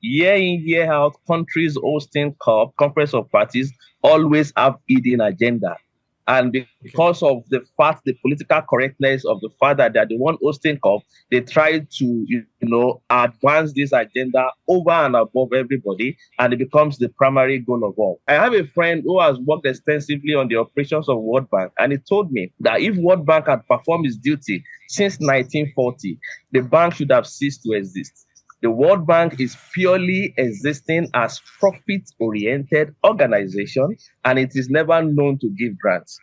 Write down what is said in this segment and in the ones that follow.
year in, year out, countries hosting COP, Conference of Parties, always have hidden agenda. And because of the fact, the political correctness of the fact that they're the one hosting COP, they try to, advance this agenda over and above everybody, and it becomes the primary goal of all. I have a friend who has worked extensively on the operations of World Bank, and he told me that if World Bank had performed its duty since 1940, the bank should have ceased to exist. The World Bank is purely existing as profit-oriented organization, and it is never known to give grants.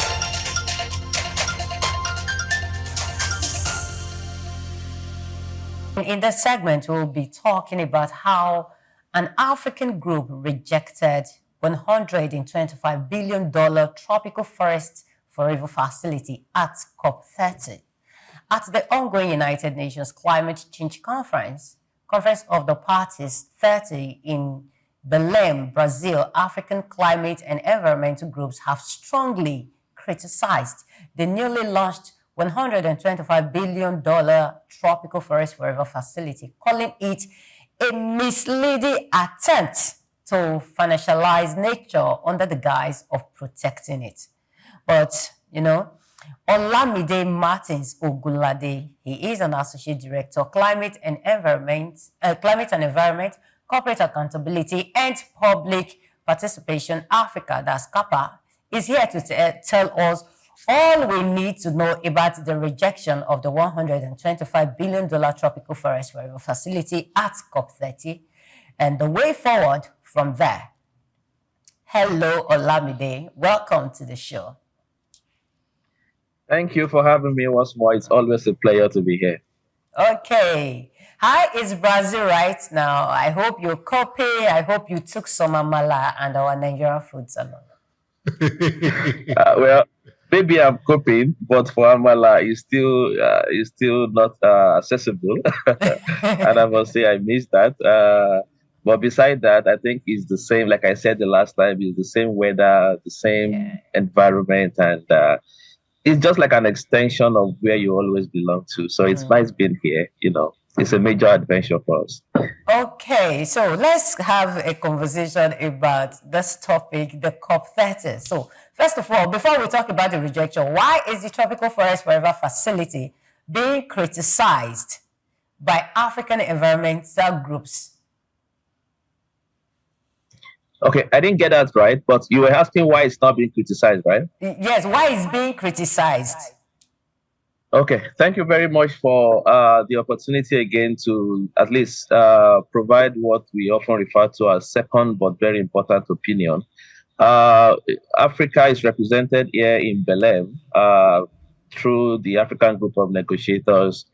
In this segment, we'll be talking about how an African group rejected $125 billion tropical forest forever facility at COP30. At the ongoing United Nations Climate Change Conference of the Parties 30 in Belém, Brazil, African climate and environmental groups have strongly criticized the newly launched $125 billion tropical forest forever facility, calling it a misleading attempt to financialize nature under the guise of protecting it. But, Olamide Martins Ogunlade, he is an associate director, climate and environment, corporate accountability and public participation Africa, that's CAPA, is here to tell us all we need to know about the rejection of the $125 billion tropical forest forever facility at COP30 and the way forward from there. Hello, Olamide. Welcome to the show. Thank you for having me once more. It's always a pleasure to be here. Okay. How is Brazil right now? I hope you're copy. I hope you took some amala and our Nigerian foods along. Well, maybe I'm coping, but for amala, it's still not accessible. And I must say I miss that. But beside that, I think it's the same. Like I said the last time, it's the same weather, the same environment, and it's just like an extension of where you always belong to. So it's nice being here. It's a major adventure for us. Okay, so let's have a conversation about this topic, the COP30. So first of all, before we talk about the rejection, why is the Tropical Forest Forever facility being criticized by African environmental groups? Okay, I didn't get that right, but you were asking why it's not being criticized, right? Yes, why it's being criticized? Okay, thank you very much for the opportunity again to at least provide what we often refer to as second but very important opinion. Africa is represented here in Belém through the African Group of Negotiators.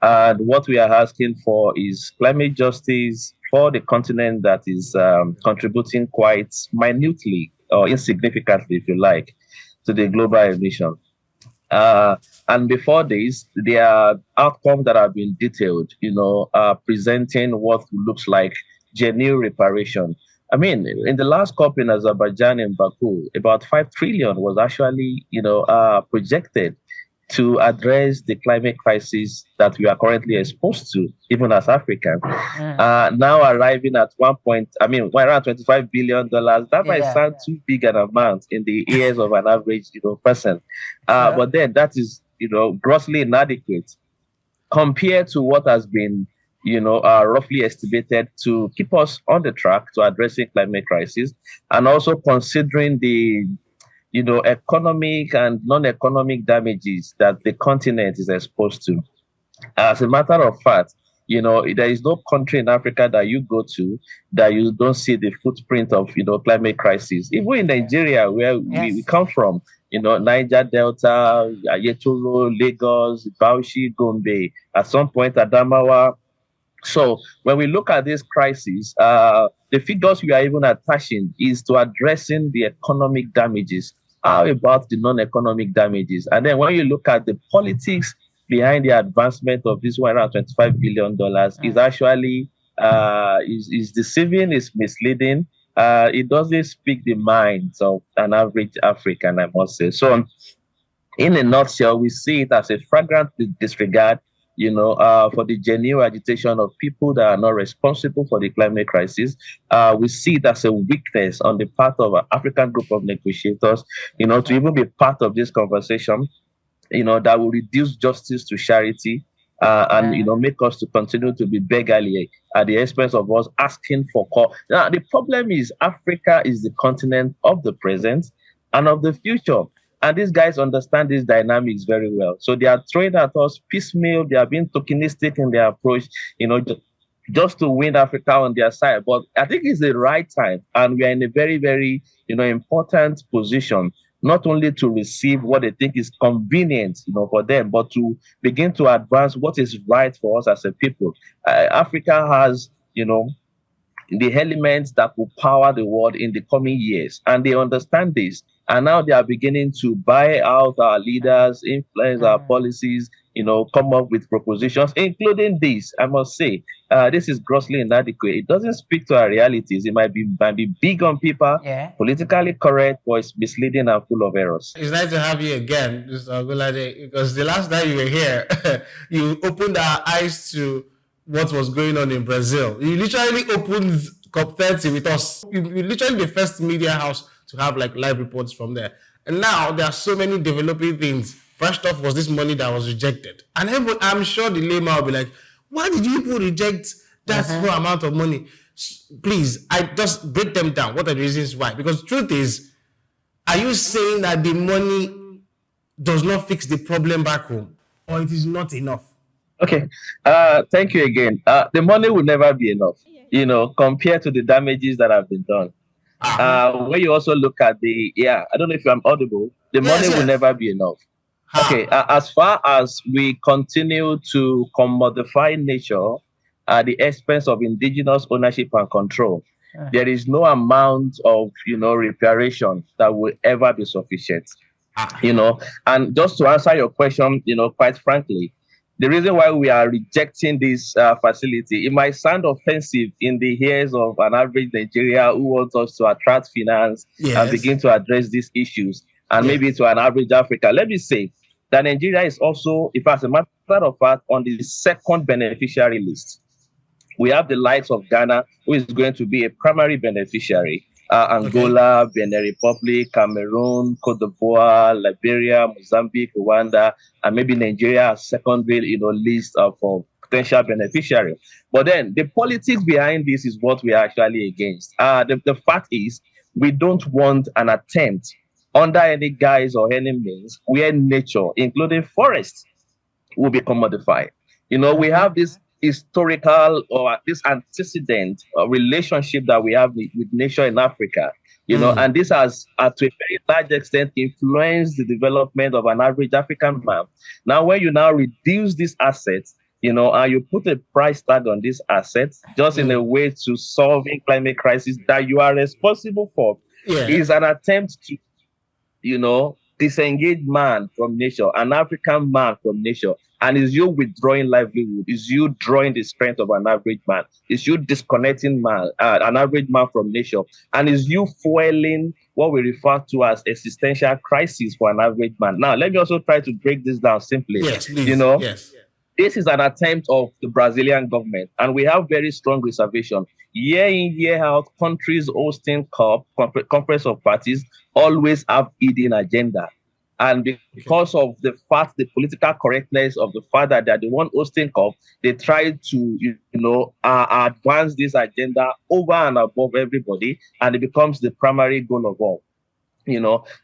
And what we are asking for is climate justice for the continent that is contributing quite minutely or insignificantly, if you like, to the global emission. And before this, there are outcomes that have been detailed, presenting what looks like genuine reparation. I mean, in the last COP in Azerbaijan in Baku, about 5 trillion was actually, projected to address the climate crisis that we are currently exposed to, even as Africans. Now arriving at around $25 billion. That might sound too big an amount in the ears of an average, person. But then that is, grossly inadequate compared to what has been, roughly estimated to keep us on the track to addressing climate crisis, and also considering the economic and non-economic damages that the continent is exposed to. As a matter of fact, there is no country in Africa that you go to that you don't see the footprint of, climate crisis. Even in Nigeria, where we come from, Niger Delta, Ayetoro, Lagos, Bauchi, Gombe, at some point Adamawa. So when we look at this crisis, the figures we are even attaching is to addressing the economic damages. How about the non-economic damages? And then when you look at the politics behind the advancement of this $125 billion, is actually is deceiving, is misleading. It doesn't speak the minds of an average African, I must say. So in a nutshell, we see it as a flagrant disregard, for the genuine agitation of people that are not responsible for the climate crisis. We see it as a weakness on the part of an African group of negotiators, to even be part of this conversation, that will reduce justice to charity, and make us to continue to be beggarly at the expense of us asking for call. Now the problem is Africa is the continent of the present and of the future. And these guys understand these dynamics very well. So they are throwing at us piecemeal. They are being tokenistic in their approach, just to win Africa on their side. But I think it's the right time, and we are in a very, very, important position, not only to receive what they think is convenient, for them, but to begin to advance what is right for us as a people. Africa has, the elements that will power the world in the coming years. And they understand this. And now they are beginning to buy out our leaders, influence our policies, come up with propositions, including this. I must say, this is grossly inadequate. It doesn't speak to our realities. It might be big on paper, politically correct, but it's misleading and full of errors. It's nice to have you again, Mr. Ogunlade, because the last time you were here, you opened our eyes to what was going on in Brazil. You literally opened COP30 with us. You literally the first media house to have like live reports from there. And now there are so many developing things. First off was this money that was rejected. And I'm sure the layman will be like, why did you people reject that small amount of money? Please, I just break them down. What are the reasons why? Because the truth is, are you saying that the money does not fix the problem back home, or it is not enough? Okay. Thank you again. The money will never be enough, compared to the damages that have been done. When you also look at I don't know if I'm audible, the money will never be enough. Okay. As far as we continue to commodify nature at the expense of indigenous ownership and control, there is no amount of, reparation that will ever be sufficient. And just to answer your question, quite frankly, the reason why we are rejecting this facility, it might sound offensive in the ears of an average Nigeria who wants us to attract finance and begin to address these issues, and maybe to an average Africa. Let me say that Nigeria is also, if as a matter of fact, on the second beneficiary list. We have the likes of Ghana, who is going to be a primary beneficiary. Angola, Benin Republic, Cameroon, Cote d'Ivoire, Liberia, Mozambique, Rwanda, and maybe Nigeria as secondary, list of potential beneficiaries. But then the politics behind this is what we are actually against. The fact is, we don't want an attempt under any guise or any means where nature, including forests, will be commodified. We have this historical or this antecedent relationship that we have with nature in Africa, and this has to a very large extent influenced the development of an average African man. Now, when you now reduce these assets, and you put a price tag on these assets just in a way to solving climate crisis that you are responsible for, is an attempt to, disengage man from nature, an African man from nature. And is you withdrawing livelihood? Is you drawing the strength of an average man? Is you disconnecting an average man from nature? And is you fueling what we refer to as existential crisis for an average man? Now, let me also try to break this down simply. Yes, please. This is an attempt of the Brazilian government, and we have very strong reservation. Year in, year out, countries hosting COP, Conference of Parties, always have hidden agenda. And because of the political correctness of the fact that they're the one hosting COP, they try to, advance this agenda over and above everybody, and it becomes the primary goal of all.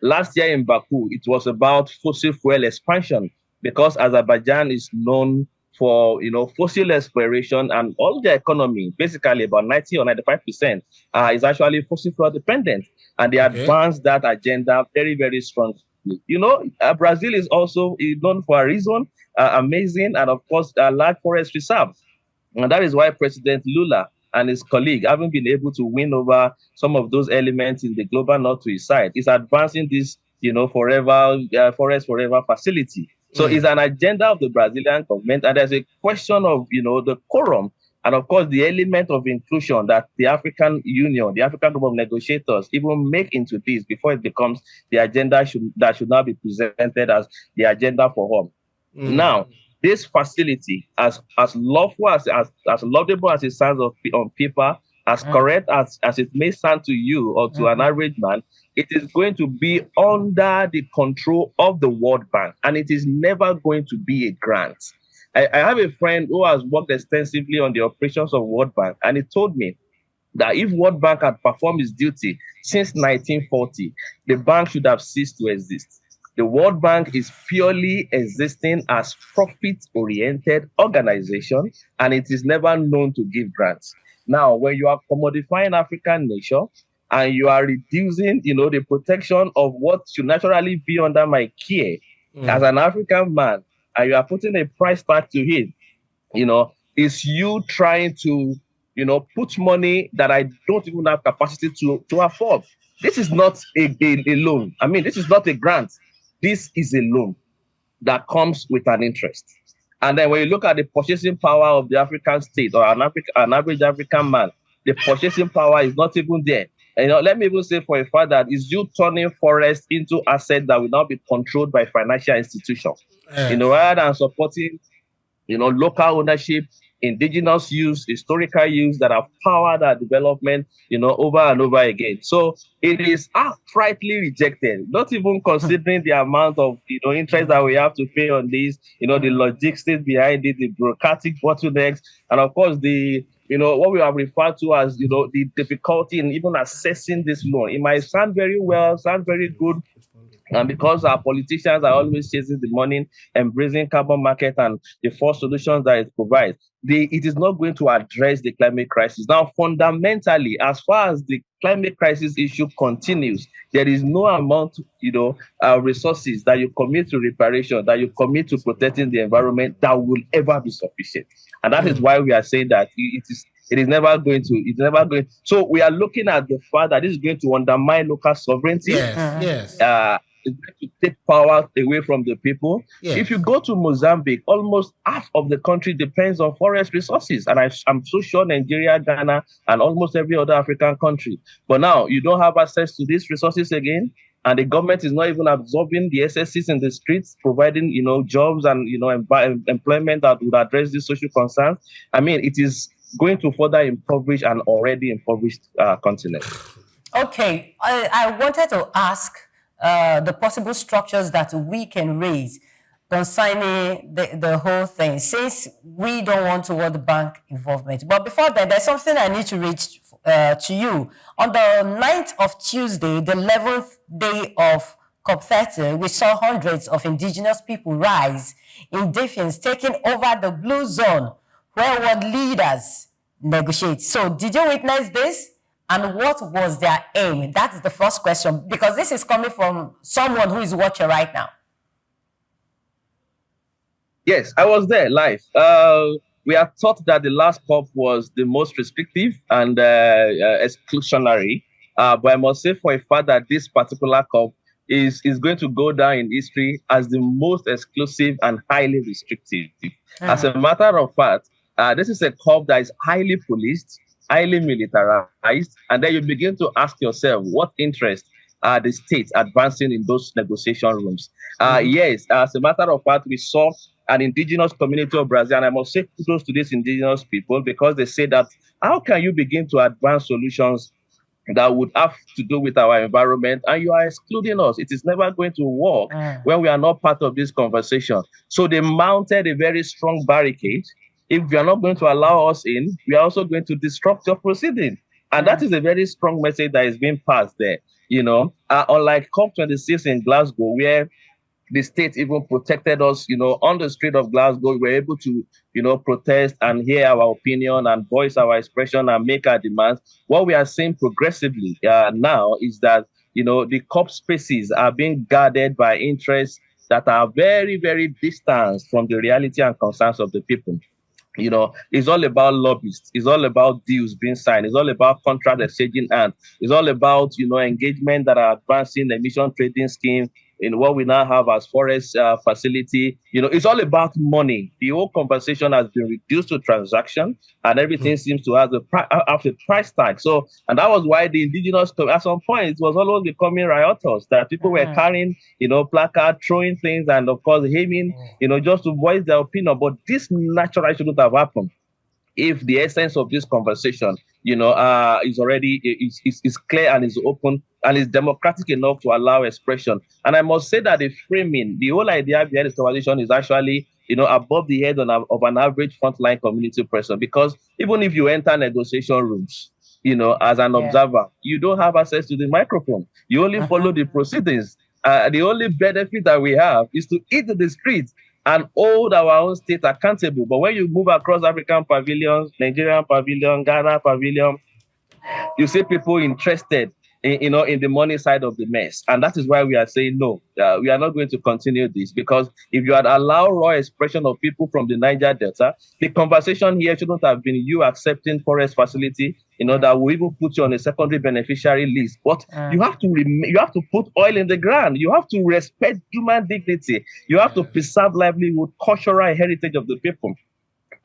Last year in Baku, it was about fossil fuel expansion, because Azerbaijan is known for, fossil exploration, and all the economy, basically about 90 or 95%, is actually fossil fuel dependent. And they advanced that agenda very, very strongly. Brazil is also known for a reason, amazing, and of course, a large forest reserve. And that is why President Lula and his colleague, having been able to win over some of those elements in the global north to his side, is advancing this, forest forever facility. So it's an agenda of the Brazilian government, and there's a question of, the quorum, and of course, the element of inclusion that the African Union, the African Group of Negotiators, even make into this before it becomes the agenda that should now be presented as the agenda for all. Now, this facility, as lawful as laudable as it sounds on paper, as correct as it may sound to you or to an average man, it is going to be under the control of the World Bank, and it is never going to be a grant. I have a friend who has worked extensively on the operations of World Bank, and he told me that if World Bank had performed its duty since 1940, the bank should have ceased to exist. The World Bank is purely existing as profit-oriented organization, and it is never known to give grants. Now, when you are commodifying African nation and you are reducing, the protection of what should naturally be under my care as an African man, and you are putting a price tag to it, is you trying to, put money that I don't even have capacity to afford. This is not a loan. I mean, this is not a grant. This is a loan that comes with an interest. And then when you look at the purchasing power of the African state or an average African man, the purchasing power is not even there. And, let me even say for a fact that it's you turning forest into assets that will now be controlled by financial institutions. Rather than supporting, local ownership, indigenous use, historical use that have powered our development, over and over again. So it is outrightly rejected, not even considering the amount of, interest that we have to pay on this, the logistics behind it, the bureaucratic bottlenecks, and of course what we have referred to as, the difficulty in even assessing this loan. It might sound very well, sound very good, and because our politicians are always chasing the money, embracing carbon market and the false solutions that it provides, it is not going to address the climate crisis. Now, fundamentally, as far as the climate crisis issue continues, there is no amount, resources that you commit to reparation, that you commit to protecting the environment that will ever be sufficient. And that is why we are saying that it is never going to. So we are looking at the fact that this is going to undermine local sovereignty. Yes. It's going to take power away from the people. Yes. If you go to Mozambique, almost half of the country depends on forest resources. And I'm so sure Nigeria, Ghana, and almost every other African country. But now you don't have access to these resources again. And the government is not even absorbing the SSCs in the streets, providing, jobs and, employment that would address these social concerns. I mean, it is going to further impoverish an already impoverished continent. Okay, I wanted to ask the possible structures that we can raise concerning the whole thing, since we don't want World Bank involvement. But before that, there's something I need to reach to you. On the 9th of Tuesday, the 11th day of COP30, we saw hundreds of indigenous people rise in defiance, taking over the blue zone where world leaders negotiate. So did you witness this? And what was their aim? That is the first question, because this is coming from someone who is watching right now. Yes, I was there live. We are taught that the last COP was the most restrictive and exclusionary. But I must say for a fact that this particular COP is going to go down in history as the most exclusive and highly restrictive. As a matter of fact, this is a COP that is highly policed, highly militarized, and then you begin to ask yourself, what interest are the states advancing in those negotiation rooms? Yes, as a matter of fact, we saw an indigenous community of Brazil, and I must say kudos to these indigenous people, because they say that how can you begin to advance solutions that would have to do with our environment, and you are excluding us? It is never going to work when we are not part of this conversation. So they mounted a very strong barricade. If you are not going to allow us in, we are also going to disrupt your proceeding. And that is a very strong message that is being passed there. Unlike COP26 in Glasgow, where the state even protected us, on the street of Glasgow, we were able to, protest and hear our opinion and voice our expression and make our demands. What we are seeing progressively now is that, the COP spaces are being guarded by interests that are very, very distant from the reality and concerns of the people. It's all about lobbyists. It's all about deals being signed. It's all about contract exchanging hands. It's all about, engagement that are advancing the emission trading scheme in what we now have as forest facility. It's all about money. The whole conversation has been reduced to transaction, and everything seems to have a price tag. So, and that was why the indigenous, at some point, it was always becoming riotous, that people were carrying, placard, throwing things, and of course, aiming, just to voice their opinion. But this naturally shouldn't have happened if the essence of this conversation, is already is clear and is open and is democratic enough to allow expression. And I must say that the framing, the whole idea behind this conversation is actually, above the head of an average frontline community person. Because even if you enter negotiation rooms, as an observer, you don't have access to the microphone. You only follow the proceedings. The only benefit that we have is to eat the streets and hold our own state accountable. But when you move across African pavilions, Nigerian pavilion, Ghana pavilion, you see people interested in the money side of the mess. And that is why we are saying no, we are not going to continue this, because if you had allowed raw expression of people from the Niger Delta, the conversation here shouldn't have been you accepting forest facility, that will even put you on a secondary beneficiary list. But you have to put oil in the ground. You have to respect human dignity. You have to preserve livelihood, cultural heritage of the people,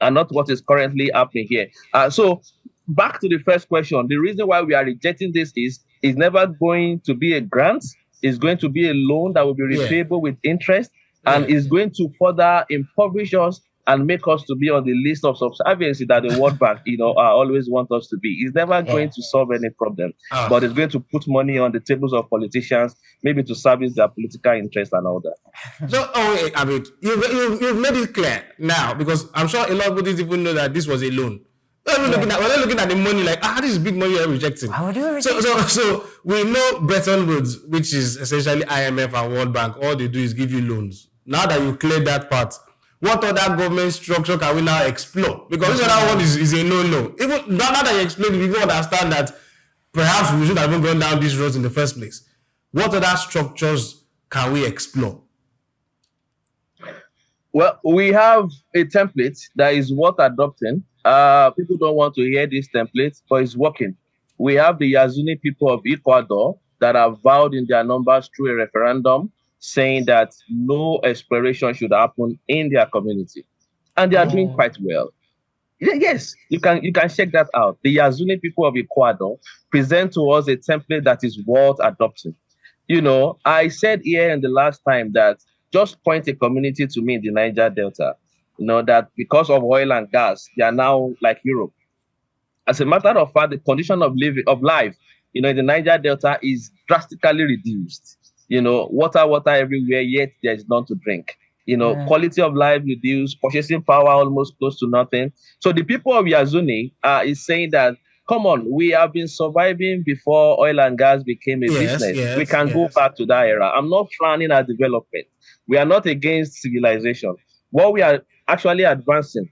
and not what is currently happening here. So back to the first question, the reason why we are rejecting this is never going to be a grant. It's going to be a loan that will be repayable with interest, and is going to further impoverish us and make us to be on the list of subserviency that the World Bank, always want us to be. It's never going to solve any problem, but it's going to put money on the tables of politicians, maybe to service their political interests and all that. So, I mean, you've made it clear now, because I'm sure a lot of people didn't even know that this was a loan. We're looking at the money like, this is big money you're rejecting. How would you reject? So we know Bretton Woods, which is essentially IMF and World Bank, all they do is give you loans. Now that you cleared that part, what other government structure can we now explore? Because this other one is a no-no. Even now that you explained, we even understand that perhaps we should have even gone down these roads in the first place. What other structures can we explore? Well, we have a template that is worth adopting. People don't want to hear this template, but it's working. We have the Yazuni people of Ecuador that have vowed in their numbers through a referendum saying that no exploration should happen in their community. And they are doing quite well. Yes, you can check that out. The Yazuni people of Ecuador present to us a template that is worth adopting. I said here in the last time that just point a community to me in the Niger Delta, that because of oil and gas, they are now like Europe. As a matter of fact, the condition of life, in the Niger Delta is drastically reduced. Water everywhere, yet there is none to drink. Quality of life reduced, purchasing power almost close to nothing. So the people of Yazuni is saying that, come on, we have been surviving before oil and gas became a business. We can go back to that era. I'm not frowning at development. We are not against civilization. What we are actually advancing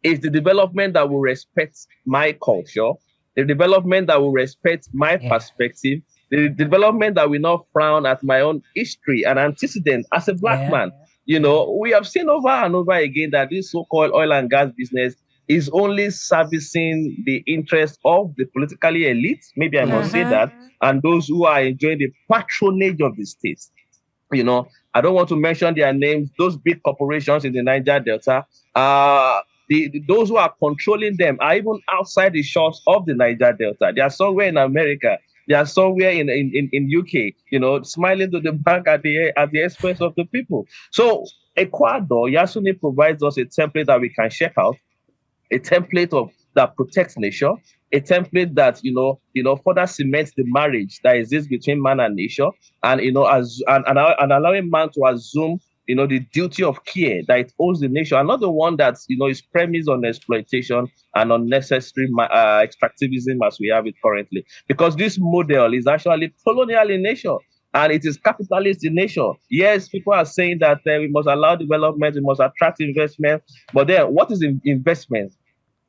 is the development that will respect my culture, the development that will respect my perspective, the development that will not frown at my own history and antecedent as a black man. We have seen over and over again that this so-called oil and gas business is only servicing the interests of the politically elite, maybe I must say that, and those who are enjoying the patronage of the state. I don't want to mention their names. Those big corporations in the Niger Delta, those who are controlling them are even outside the shores of the Niger Delta. They are somewhere in America. They are somewhere in UK, smiling to the bank at the expense of the people. So Ecuador, Yasuni provides us a template that we can check out, a template that protects nature, a template that further cements the marriage that exists between man and nature, and and allowing man to assume the duty of care that it owes the nation, and not the one that is premised on exploitation and unnecessary extractivism as we have it currently. Because this model is actually colonial in nature, and it is capitalist in nature. Yes, people are saying that we must allow development, we must attract investment, but then what is investment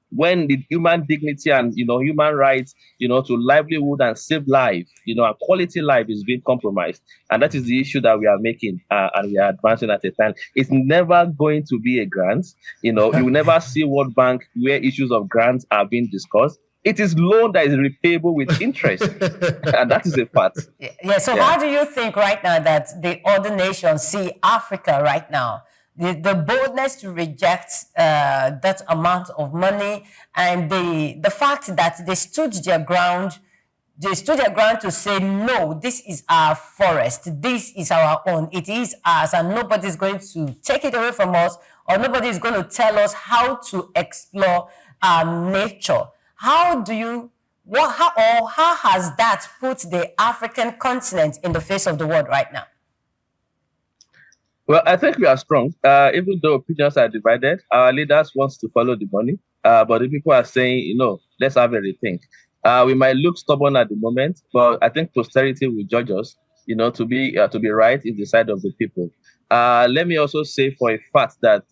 when the human dignity and human rights to livelihood and save life, and quality life is being compromised? And that is the issue that we are making, and we are advancing at a time. It's never going to be a grant. You will never see World Bank where issues of grants are being discussed. It is loan that is repayable with interest. And that is a fact. Yeah. So Yeah. how do you think right now that the other nations see Africa right now? The boldness to reject that amount of money, and the fact that they stood their ground. They stood their ground to say, no, this is our forest. This is our own. It is ours, and nobody's going to take it away from us, or nobody is going to tell us how to explore our nature. How do you, how has that put the African continent in the face of the world right now? Well, I think we are strong. Even though opinions are divided, our leaders want to follow the money. But the people are saying, let's have a rethink. We might look stubborn at the moment, but I think posterity will judge us. To be right is the side of the people. Let me also say for a fact that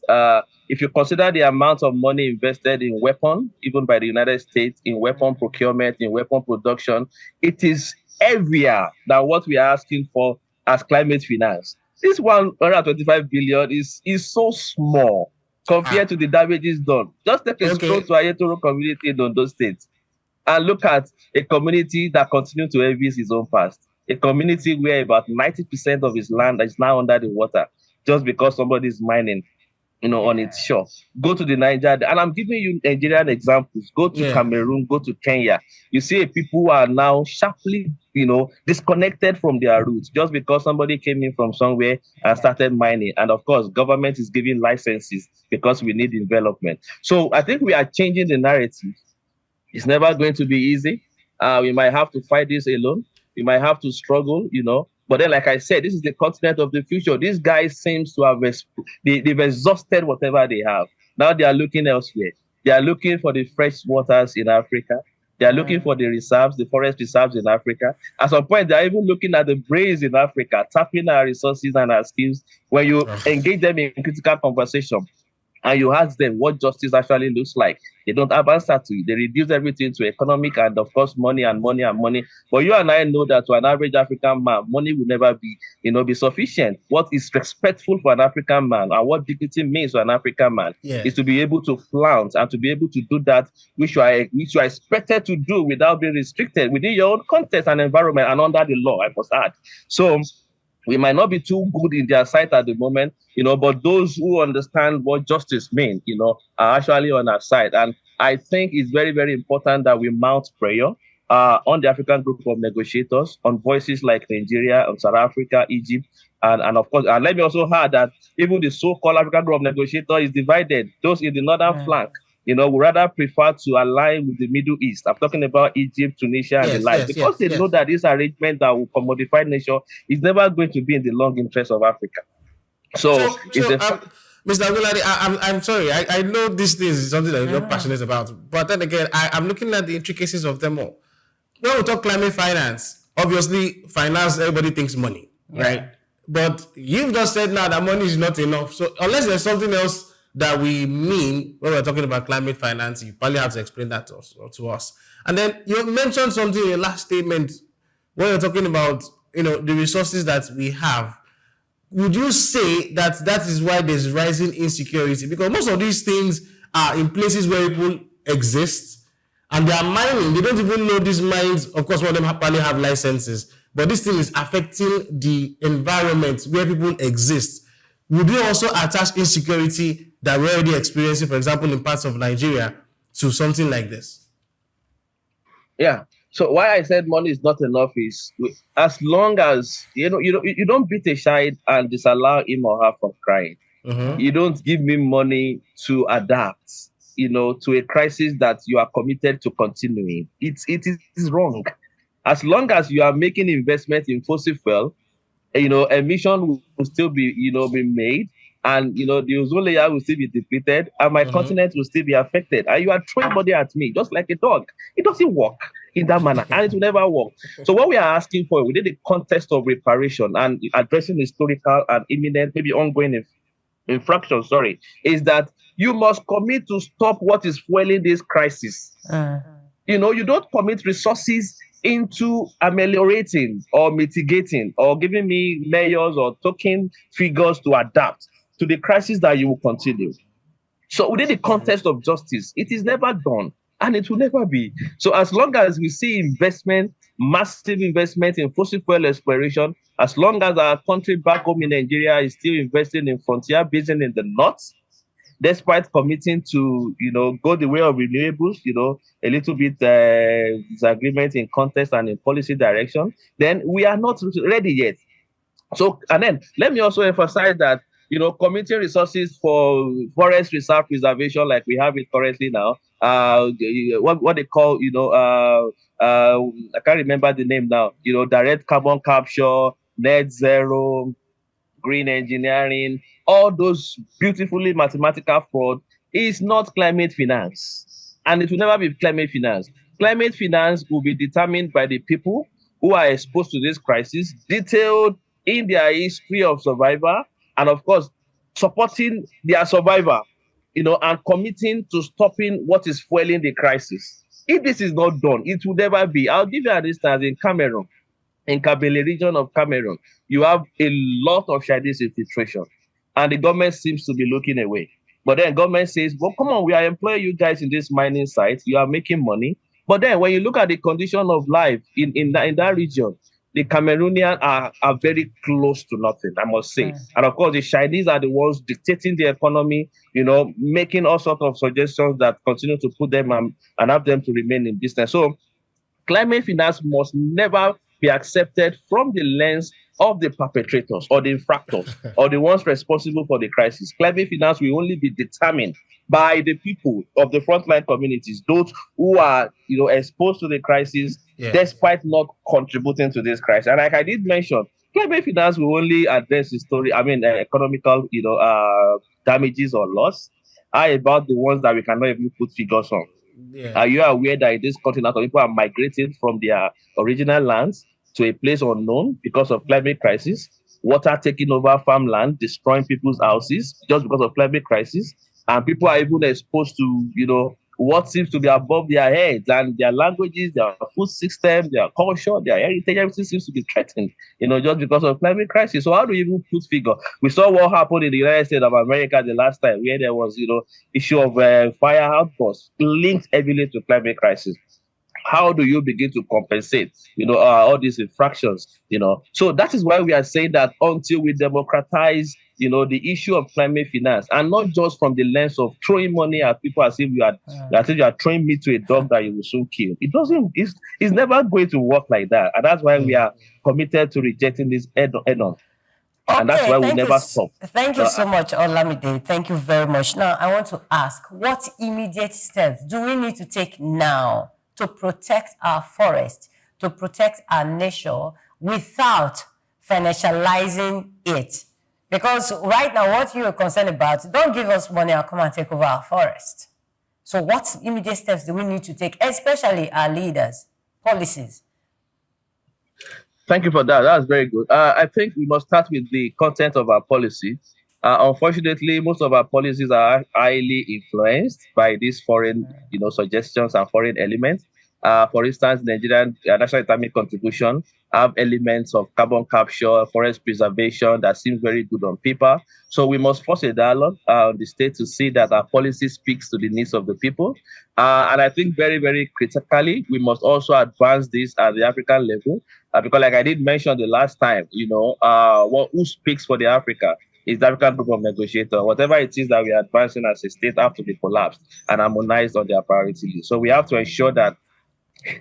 if you consider the amount of money invested in weapon, even by the United States, in weapon procurement, in weapon production, it is heavier than what we are asking for as climate finance. This 125 billion is so small compared to the damages done. Just take a stroll to Ayetoro community in Ondo State and look at a community that continues to envy its own past. A community where about 90% of its land is now under the water just because somebody is mining, on its shore. Go to the Niger, and I'm giving you Nigerian examples. Go to Cameroon, go to Kenya. You see people who are now sharply, disconnected from their roots just because somebody came in from somewhere and started mining. And of course, government is giving licenses because we need development. So I think we are changing the narrative. It's never going to be easy. We might have to fight this alone. We might have to struggle, But then, like I said, this is the continent of the future. These guys seems to have they've exhausted whatever they have. Now they are looking elsewhere. They are looking for the fresh waters in Africa. They are looking for the reserves, the forest reserves in Africa. At some point, they are even looking at the brains in Africa, tapping our resources and our skills. When you engage them in critical conversation, and you ask them what justice actually looks like, they don't have answer to it. They reduce everything to economic and, of course, money and money and money. But you and I know that to an average African man, money will never be sufficient. What is respectful for an African man and what dignity means to an African man is to be able to flaunt and to be able to do that which you are expected to do without being restricted within your own context and environment and under the law, I must add. So we might not be too good in their sight at the moment, but those who understand what justice means, are actually on our side. And I think it's very, very important that we mount prayer on the African group of negotiators, on voices like Nigeria, on South Africa, Egypt, and of course, and let me also add that even the so-called African group of negotiators is divided. Those in the northern flank, we rather prefer to align with the Middle East. I'm talking about Egypt, Tunisia, and the like, because they know that this arrangement that will commodify nation is never going to be in the long interest of Africa. So Mr. Ogunlade, I'm sorry. I know these things is something that you're not passionate about, but then again, I'm looking at the intricacies of them all. When we talk climate finance, obviously, finance, everybody thinks money, right? But you've just said now that money is not enough. So unless there's something else that we mean when we're talking about climate finance, you probably have to explain that to us. And then you mentioned something in your last statement when you're talking about, the resources that we have. Would you say that is why there's rising insecurity? Because most of these things are in places where people exist and they are mining. They don't even know these mines. Of course, one of them probably have licenses, but this thing is affecting the environment where people exist. Would you also attach insecurity that we're already experiencing, for example, in parts of Nigeria, to something like this? Yeah. So why I said money is not enough is as long as you don't beat a child and disallow him or her from crying. You don't give me money to adapt, to a crisis that you are committed to continuing. It is wrong. As long as you are making investment in fossil fuel, emission will still be made, and the ozone layer will still be depleted, and my continent will still be affected. And you are throwing money at me just like a dog. It doesn't work in that manner, and it will never work. So what we are asking for within the context of reparation and addressing historical and imminent, maybe ongoing infractions, is that you must commit to stop what is fueling this crisis. You don't commit resources into ameliorating or mitigating or giving me measures or token figures to adapt to the crisis that you will continue. So within the context of justice, it is never done. and it will never be. So as long as we see investment, massive investment in fossil fuel exploration, as long as our country back home in Nigeria is still investing in frontier basin in the north, despite committing to, go the way of renewables, a little bit disagreement in context and in policy direction, then we are not ready yet. So, and then let me also emphasize that, committing resources for forest reserve preservation, like we have it currently now, what they call, I can't remember the name now, direct carbon capture, net zero, green engineering, all those beautifully mathematical fraud is not climate finance. And it will never be climate finance. Climate finance will be determined by the people who are exposed to this crisis, detailed in their history of survival, and of course, supporting their survivor, and committing to stopping what is fueling the crisis. If this is not done, it will never be. I'll give you an instance in Cameroon, in Kabele region of Cameroon, you have a lot of Chinese infiltration, and the government seems to be looking away. But then government says, well, come on, we are employing you guys in this mining site. You are making money. But then when you look at the condition of life in that region, the Cameroonians are very close to nothing, I must say. And of course, the Chinese are the ones dictating the economy, making all sorts of suggestions that continue to put them and have them to remain in business. So climate finance must never be accepted from the lens of the perpetrators or the infractors or the ones responsible for the crisis. Climate finance will only be determined by the people of the frontline communities, those who are, exposed to the crisis, despite not contributing to this crisis. And like I did mention, climate finance will only address the story, economical, damages or loss. How about the ones that we cannot even put figures on? Are you aware that in this continent, people are migrating from their original lands to a place unknown because of climate crisis? Water taking over farmland, destroying people's houses just because of climate crisis, and people are even exposed to, what seems to be above their heads, and their languages, their food system, their culture, their heritage, everything seems to be threatened, just because of climate crisis. So how do you even put figure? We saw what happened in the United States of America the last time, where there was, issue of fire outbursts linked heavily to climate crisis. How do you begin to compensate, all these infractions, So that is why we are saying that until we democratize, the issue of climate finance, and not just from the lens of throwing money at people as if you are throwing meat to a dog that you will soon kill. It doesn't, it's never going to work like that. And that's why we are committed to rejecting this head on. And that's why we never stop. Thank you so much, Olamide. Thank you very much. Now, I want to ask, what immediate steps do we need to take now to protect our forest, to protect our nature without financializing it? Because right now, what you are concerned about, don't give us money and come and take over our forest. So what immediate steps do we need to take, especially our leaders, policies? Thank you for that. That's very good. I think we must start with the content of our policy. Unfortunately, most of our policies are highly influenced by these foreign, suggestions and foreign elements. For instance, Nigerian National Retirement Contribution have elements of carbon capture, forest preservation that seem very good on paper. So we must force a dialogue on the state to see that our policy speaks to the needs of the people. And I think very, very critically, we must also advance this at the African level. Because like I did mention the last time, who speaks for the Africa is the African Group of Negotiators. Whatever it is that we are advancing as a state have to be collapsed and harmonized on their priority list. So we have to ensure that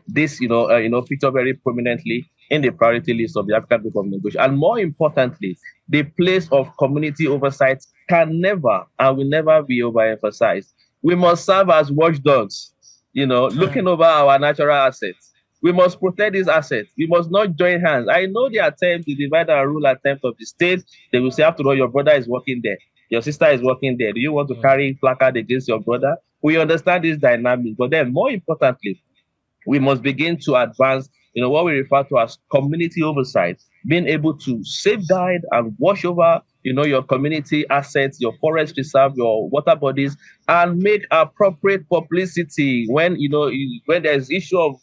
this, feature very prominently in the priority list of the African Group of Negotiators. And more importantly, the place of community oversight can never and will never be overemphasized. We must serve as watchdogs, looking over our natural assets. We must protect these assets. We must not join hands. I know the attempt, the divide and rule attempt of the state. They will say, after all, your brother is working there. Your sister is working there. Do you want to carry placard against your brother? We understand this dynamic. But then, more importantly, we must begin to advance, what we refer to as community oversight, being able to safeguard and watch over, your community assets, your forest reserve, your water bodies, and make appropriate publicity when, when there's issue of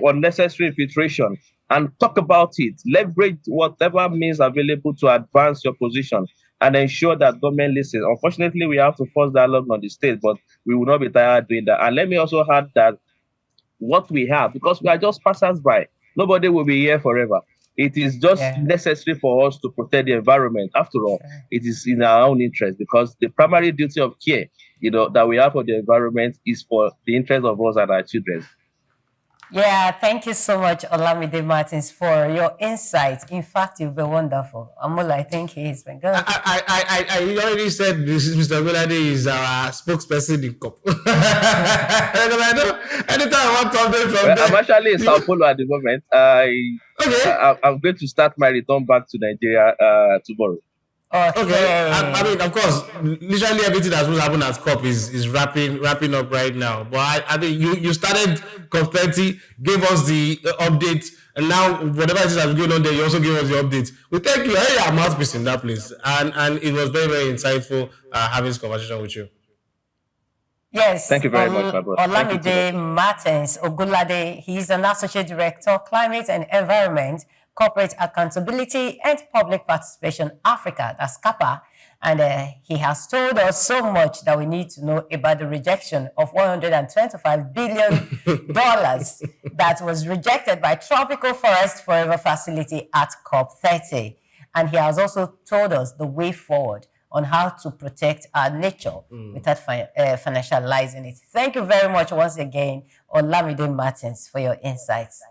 unnecessary infiltration, and talk about it, leverage whatever means available to advance your position. and ensure that government listens. Unfortunately, we have to force dialogue on the state, but we will not be tired doing that. And let me also add that what we have, because we are just passers by, nobody will be here forever. It is just Yeah. necessary for us to protect the environment. After all, Sure. it is in our own interest, because the primary duty of care, that we have for the environment is for the interest of us and our children. Yeah, thank you so much, Olamide Martins, for your insights. In fact, you've been wonderful. Amula, I think he's been good. I already said Mr. Ogunlade is our spokesperson in COP. Because I know anytime I want something from Well, them, I'm actually in Sao Paulo at the moment. okay. I'm going to start my return back to Nigeria tomorrow. Okay, Okay. I mean, of course, literally everything that's supposed to happen at COP is wrapping up right now. But I think you started COP30, gave us the update, and now whatever it is that's going on there, you also gave us the update. We thank you. Hey, our mouthpiece in that place, and it was very very insightful having this conversation with you. Yes, Thank you very much, my brother. Thank you too much. Olamide Martins Ogunlade. He's an Associate Director, Climate and Environment, Corporate Accountability and Public Participation Africa, that's CAPA. And he has told us so much that we need to know about the rejection of $125 billion that was rejected by Tropical Forest Forever Facility at COP30. And he has also told us the way forward on how to protect our nature without financializing it. Thank you very much once again, Olamide Martins, for your insights.